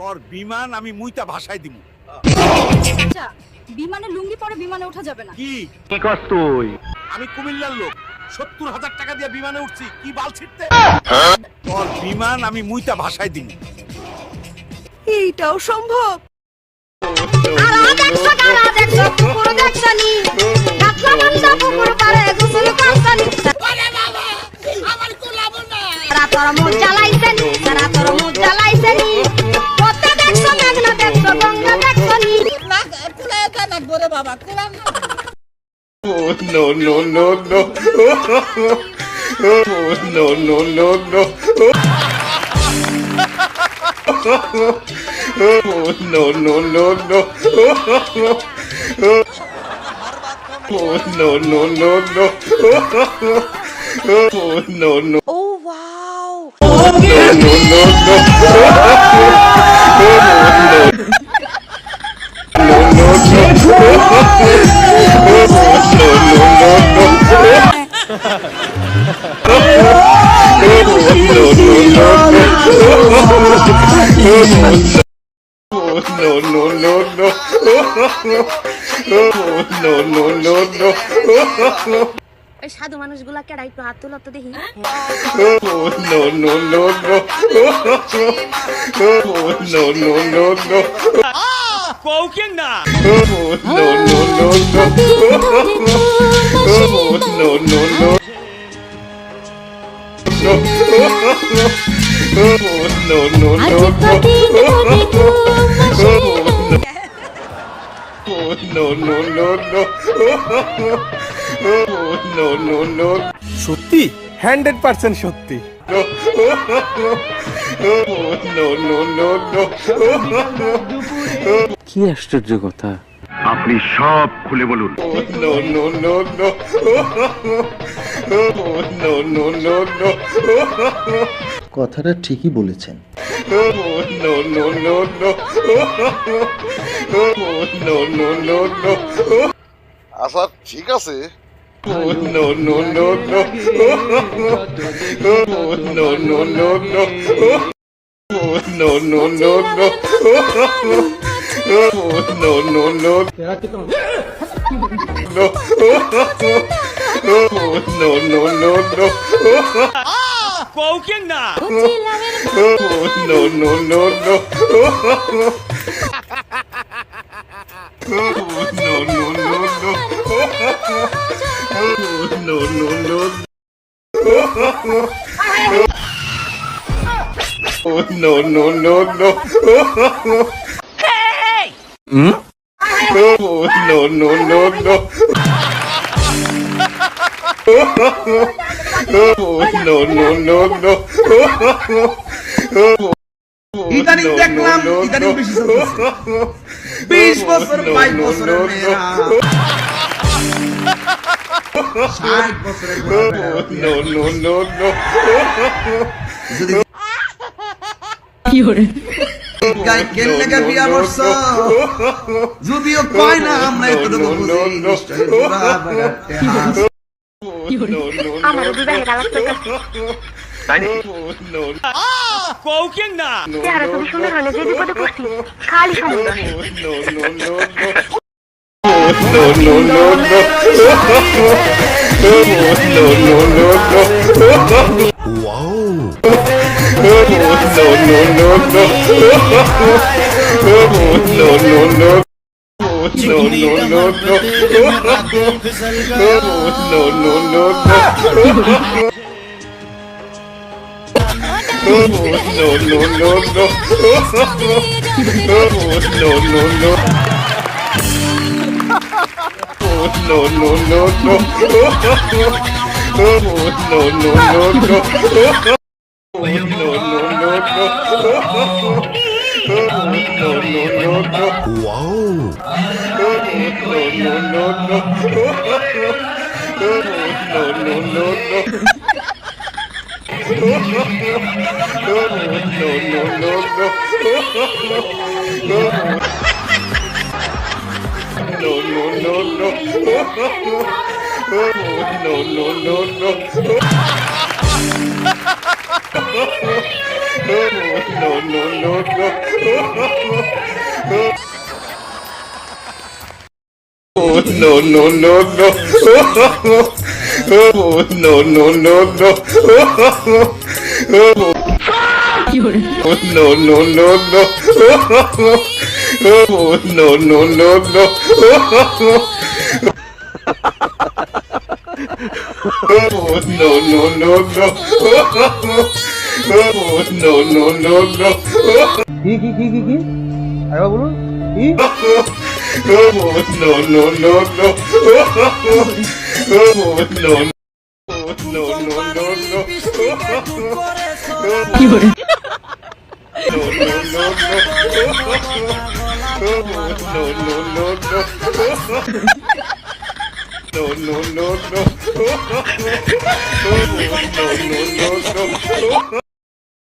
তোর বিমান আমি মুইতা ভাষায় দিব। আচ্ছা, বিমানে লুঙ্গি পরে বিমানে ওঠা যাবে না। কি কি কস তুই? আমি কুমিল্লার লোক, ৭০,০০০ টাকা দিয়ে বিমানে উঠছি, কি বাল ছিটতে? তোর বিমান আমি মুইতা ভাষায় দিব। এইটাও সম্ভব? Oh no no no no! Oh no no no no! Oh no no no no! Oh no no no no! Oh no no! Oh wow! Oh no no no no! এই সাধু মানুষগুলা কেডা একটু হাত তুলো তো দেখি। কৌকেন না। সত্যি 100% সত্যি। কি আশ্চর্য কথা, আপনি সব খুলে বলুন। কথাটা ঠিকই বলেছেন। আচ্ছা ঠিক আছে। কৌকেন না। ইদানিং দেখলাম ইদানিং বেশি চলতেছে 20 বছর 22 বছরের মেয়েরা 60 বছরের যদি কি করে গাই কেন লাগা বিয়া করছ যদিও কয় না আমরা এতটুকু বুঝি নিশ্চয় পুরা বাগাতে হাস আমার বিবাহের আলাপ করতেছে। কৌকেন না। চেহারা তুমি সুন্দর হলে যে বিপদে পড়ছি খালি সমুদ্র। no. no.